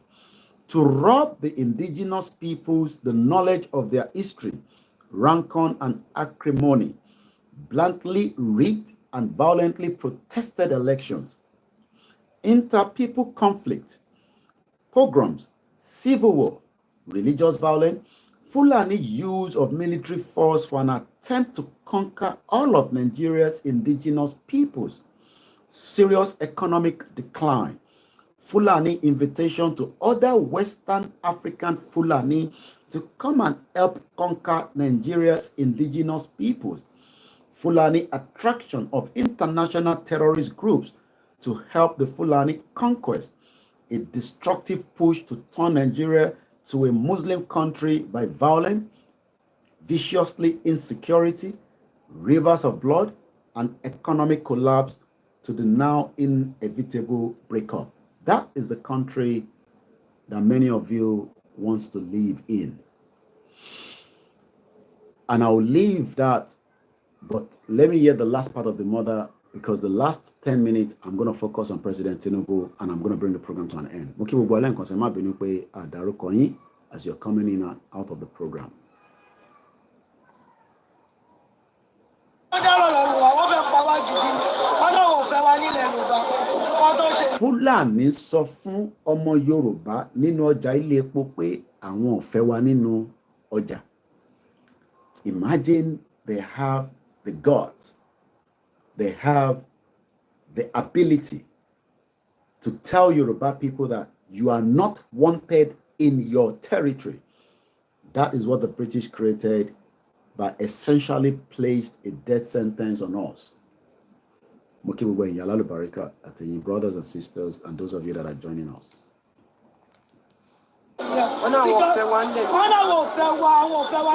To rob the indigenous peoples the knowledge of their history, rancor and acrimony. Bluntly rigged and violently protested elections. Inter-people conflict. Pogroms. Civil war, religious violence, Fulani use of military force for an attempt to conquer all of Nigeria's indigenous peoples, serious economic decline, Fulani invitation to other Western African Fulani to come and help conquer Nigeria's indigenous peoples, Fulani attraction of international terrorist groups to help the Fulani conquest, a destructive push to turn Nigeria to a Muslim country by violence, viciously insecurity, rivers of blood, and economic collapse to the now inevitable breakup. That is the country that many of you wants to live in. And I'll leave that, but let me hear the last part of the mother, because the last 10 minutes, I'm going to focus on President Tinubu, and I'm going to bring the program to an end. As you're coming in and out of the program. Fúlàní sọ fún ọmọ Yorùbá nínú ọjà ilé epo pé àwọn ò fẹ́ wa nínú ọjà. Imagine they have the guts, they have the ability to tell Yoruba people that you are not wanted in your territory. That is what the British created, by essentially placed a death sentence on us. Brothers and sisters, and those of you that are joining us.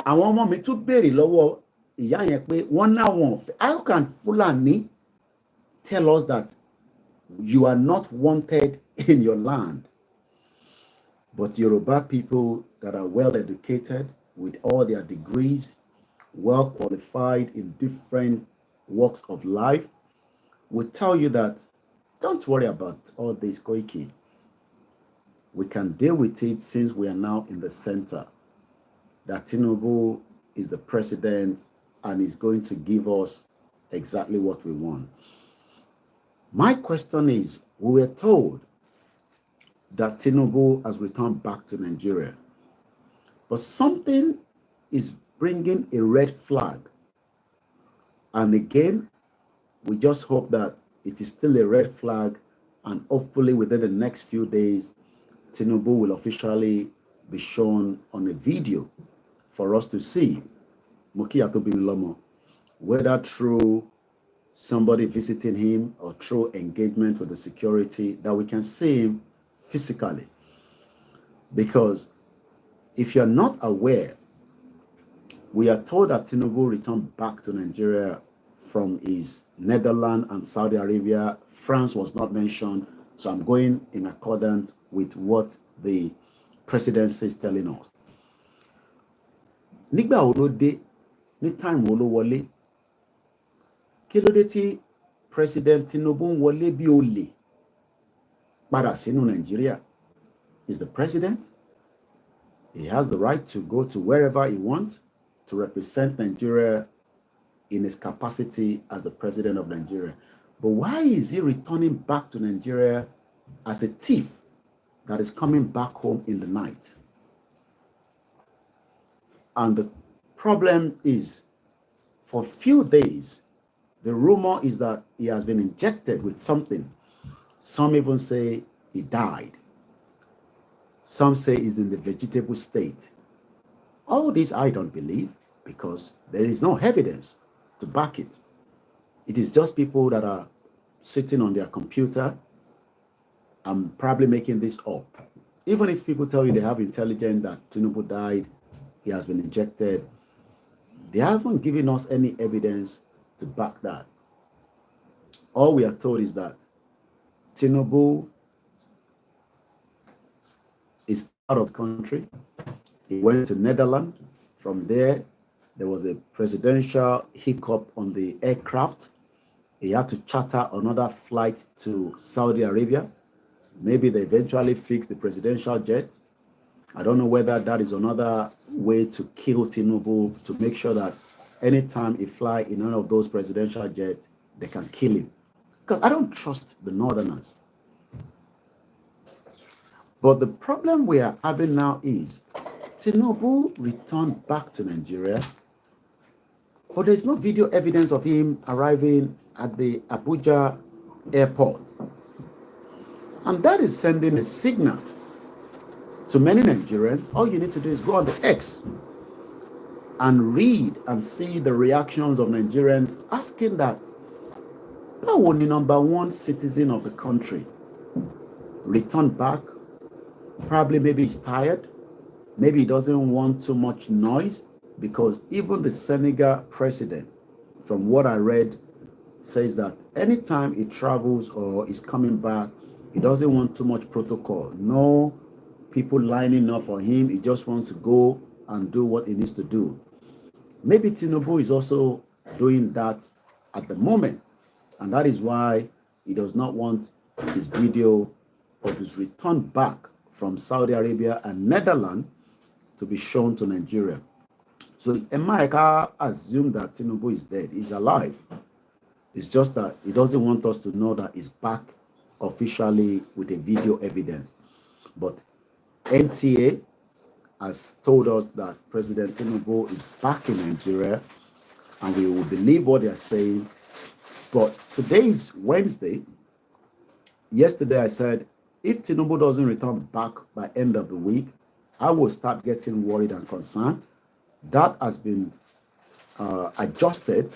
Àwọn ọmọ mi tún béèrè lọ́wọ́ ìyá yẹn pé wọ́n náà wọ́n fẹ́. How can Fulani tell us that you are not wanted in your land? But Yoruba people that are well educated, with all their degrees, well qualified in different walks of life, will tell you that don't worry about all this, Koiki. We can deal with it since we are now in the center. That Tinubu is the president and is going to give us exactly what we want. My question is, we were told that Tinubu has returned back to Nigeria, but something is bringing a red flag. And again, we just hope that it is still a red flag, and hopefully within the next few days, Tinubu will officially be shown on a video for us to see, whether through somebody visiting him or through engagement with the security, that we can see him physically. Because if you're not aware, we are told that Tinubu returned back to Nigeria from his Netherlands and Saudi Arabia. France was not mentioned, so I'm going in accordance with what the presidency is telling us. Nígbà wo ló dé, ní time wo ló wọlé, kí ló dé tí President Tinubu ń wọlé bí olè padà sínú Nigeria? He's the president. He has the right to go to wherever he wants to represent Nigeria in his capacity as the president of Nigeria. But why is he returning back to Nigeria as a thief that is coming back home in the night? And the problem is, for a few days, the rumor is that he has been injected with something. Some even say he died. Some say he's in the vegetable state. All this I don't believe because there is no evidence to back it. It is just people that are sitting on their computer and probably making this up. Even if people tell you they have intelligence that Tinubu died, he has been injected, they haven't given us any evidence to back that. All we are told is that Tinubu is out of the country. He went to Netherlands. From there was a presidential hiccup on the aircraft. He had to charter another flight to Saudi Arabia. Maybe they eventually fixed the presidential jet. I don't know whether that is another way to kill Tinubu, to make sure that anytime he fly in one of those presidential jets, they can kill him. Because I don't trust the Northerners. But the problem we are having now is Tinubu returned back to Nigeria, but there's no video evidence of him arriving at the Abuja airport. And that is sending a signal to many Nigerians. All you need to do is go on the X and read and see the reactions of Nigerians asking that, how would the number one citizen of the country return back? Probably maybe he's tired. Maybe he doesn't want too much noise, because even the Senegal president, from what I read, says that anytime he travels or is coming back, he doesn't want too much protocol. No people lining up for him. He just wants to go and do what he needs to do. Maybe Tinubu is also doing that at the moment. And that is why he does not want his video of his return back from Saudi Arabia and Netherlands to be shown to Nigeria. So Emmaika assumed that Tinubu is dead. He's alive. It's just that he doesn't want us to know that he's back officially with a video evidence. But NTA has told us that President Tinubu is back in Nigeria, and we will believe what they are saying. But today is Wednesday. Yesterday I said, if Tinubu doesn't return back by end of the week, I will start getting worried and concerned. That has been adjusted,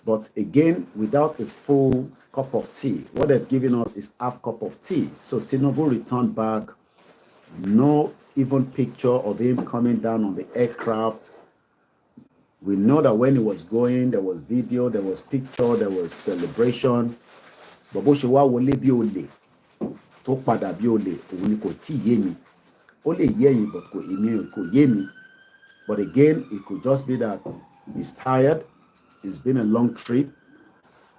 but again, without a full cup of tea. What they've given us is half cup of tea. So Tinubu returned back, no even picture of him coming down on the aircraft. We know that when he was going, there was video, there was picture, there was celebration. But bó ṣe wá wọlé bí olè, tó padà bí olè, òun ni kò tí yé mi. Ó lè yé yín, but kò yé mi. But again, it could just be that he's tired, it's been a long trip,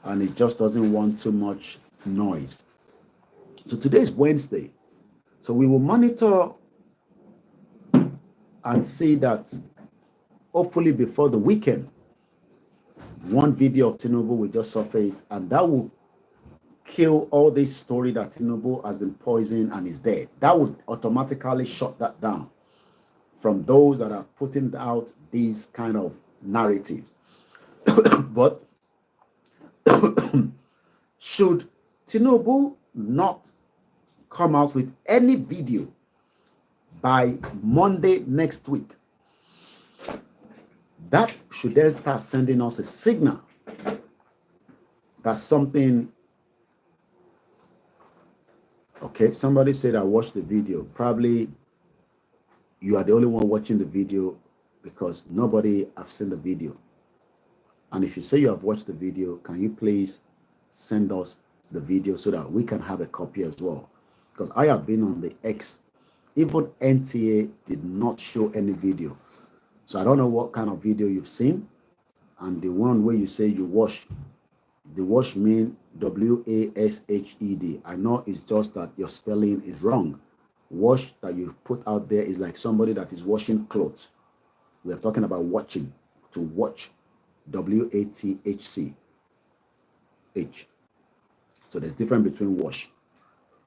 and he just doesn't want too much noise. So today is Wednesday. So we will monitor and see that hopefully before the weekend, one video of Tinubu will just surface, and that will kill all this story that Tinubu has been poisoned and is dead. That would automatically shut that down from those that are putting out these kind of narratives. But should Tinubu not come out with any video by Monday next week, that should then start sending us a signal that something. Okay, somebody said I watched the video. Probably you are the only one watching the video because nobody have seen the video. And if you say you have watched the video, can you please send us the video so that we can have a copy as well? Because I have been on the X. Even NTA did not show any video. So I don't know what kind of video you've seen. And the one where you say you wash, the wash mean W-A-S-H-E-D. I know it's just that your spelling is wrong. Wash that you put out there is like somebody that is washing clothes. We are talking about watching, to watch. W-A-T-H-C-H. So there's difference between wash.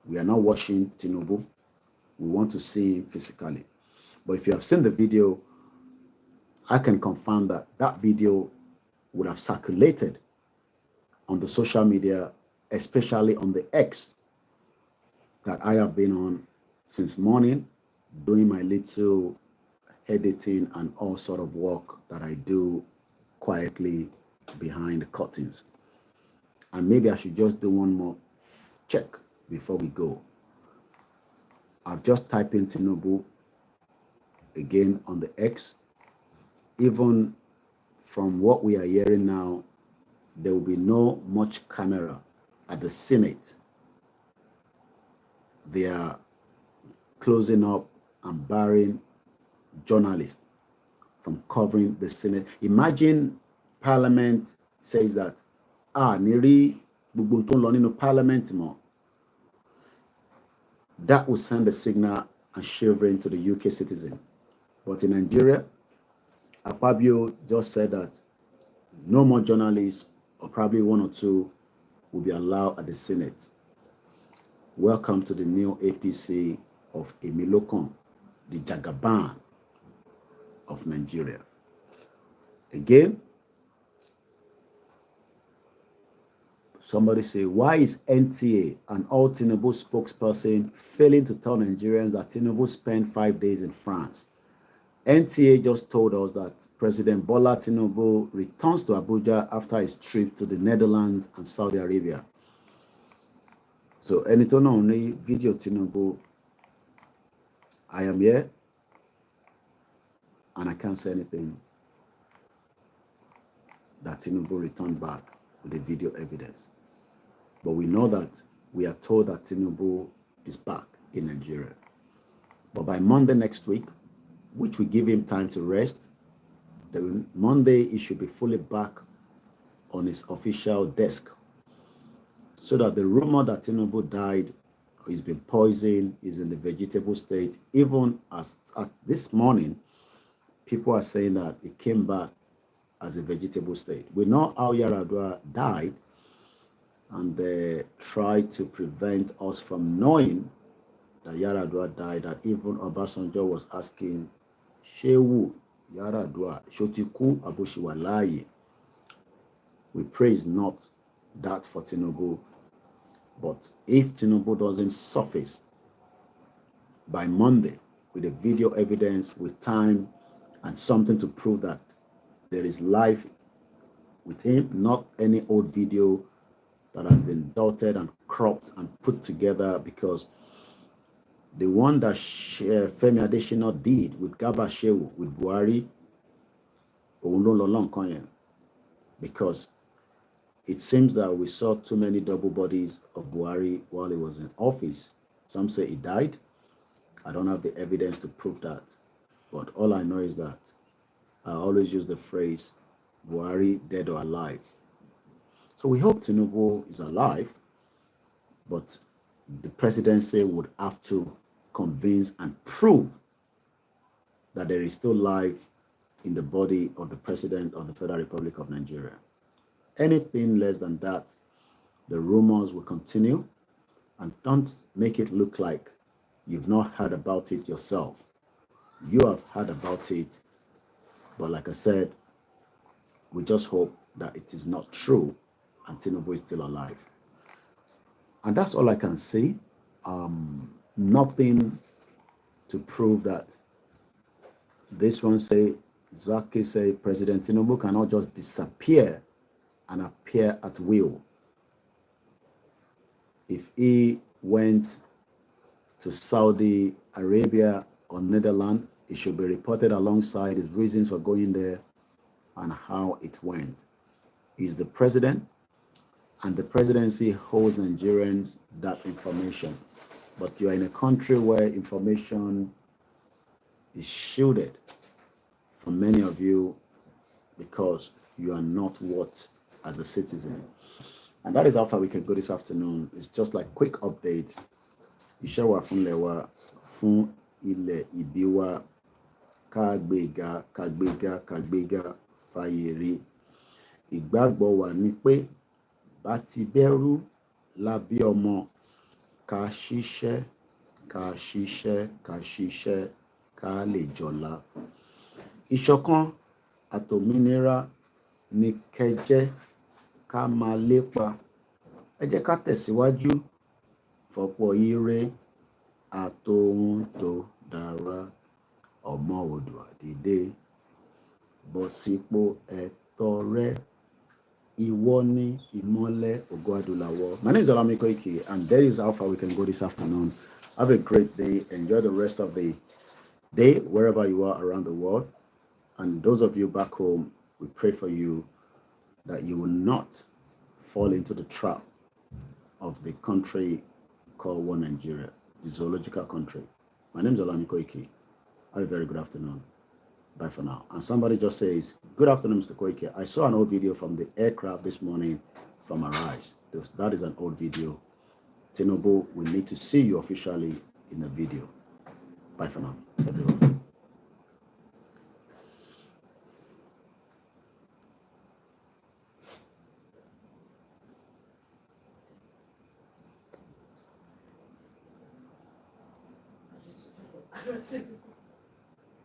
We are not washing Tinubu. We want to see him physically. But if you have seen the video, I can confirm that that video would have circulated on the social media, especially on the X that I have been on since morning, doing my little editing and all sort of work that I do quietly behind the curtains. And maybe I should just do one more check before we go. I've just typed in Tinubu again on the X. Even from what we are hearing now, there will be no much camera at the Senate. They are closing up and barring journalists from covering the Senate. Imagine Parliament says that, niri gbogbo tó ń lọ nínú Parliament mo. That will send a signal and shivering to the UK citizen. But in Nigeria, Akpabio just said that no more journalists, or probably one or two, will be allowed at the Senate. Welcome to the new APC of Emilokon, the Jagaban of Nigeria. Again, somebody say, why is NTA, an all Tinubu spokesperson, failing to tell Nigerians that Tinubu spent 5 days in France? NTA just told us that President Bola Tinubu returns to Abuja after his trip to the Netherlands and Saudi Arabia. So, anytime only video Tinubu, I am here and I can't say anything that Tinubu returned back with the video evidence. But we know that we are told that Tinubu is back in Nigeria. But by Monday next week, which will give him time to rest, then Monday he should be fully back on his official desk. So that the rumor that Tinubu died, he's been poisoned, is in the vegetable state, even as at this morning, people are saying that it came back as a vegetable state. We know how Yaradua died, and they tried to prevent us from knowing that Yaradua died, that even Obasanjo was asking, Shehu Yaradua, Shotiku Abushiwalaye. We praise not that for Tinubu, but if Tinubu doesn't surface by Monday with the video evidence, with time and something to prove that there is life with him, not any old video that has been dotted and cropped and put together, because the one that Femi Adesina did with Garba Shehu, with Buhari, because it seems that we saw too many double bodies of Buhari while he was in office. Some say he died. I don't have the evidence to prove that. But all I know is that I always use the phrase, Buhari dead or alive. So we hope Tinubu is alive, but the presidency would have to convince and prove that there is still life in the body of the President of the Federal Republic of Nigeria. Anything less than that, the rumors will continue, and don't make it look like you've not heard about it yourself. You have heard about it, but like I said, we just hope that it is not true and Tinubu is still alive. And that's all I can say. Nothing to prove that. This one say, Zaki say, President Tinubu cannot just disappear and appear at will. If he went to Saudi Arabia or Netherlands, it should be reported alongside his reasons for going there and how it went. He's the president, and the presidency holds Nigerians that information. But you are in a country where information is shielded from many of you because you are not what as a citizen. And that is how far we can go this afternoon. It's just like quick update. Iṣẹ́ wa fún lẹ́wà fún ilẹ̀ ìbíwá kágbéga kágbéga kágbéga fàyèrè. Ìgbàgbọ́ wa ní pé bá ti bẹ̀rù lábí ọmọ ká ṣiṣẹ́ ká ṣiṣẹ́ ká ṣiṣẹ́ ká lè jọlá. Ìṣọ̀kan àtòmìnira ní kẹjẹ́ ká máa lépa. Ẹ jẹ́ ká tẹ̀síwájú fọ̀pọ̀ ire àtòhun tó dára. ọmọ Oòduà dìde bọ́ sípò ẹ̀tọ́ rẹ. Ìwọ ni ìmọ́lẹ̀ ògo adúláwọ̀. My name is OLAYOMI KOIKI, and that is how far we can go this afternoon. Have a great day. Enjoy the rest of the day wherever you are around the world. And those of you back home, we pray for you that you will not fall into the trap of the country called One Nigeria, the zoological country. My name is OLAYOMI KOIKI. Have a very good afternoon. Bye for now. And somebody just says, good afternoon, Mr. Koiki. I saw an old video from the aircraft this morning from Arise. That is an old video. Tinubu, we need to see you officially in the video. Bye for now, everyone. I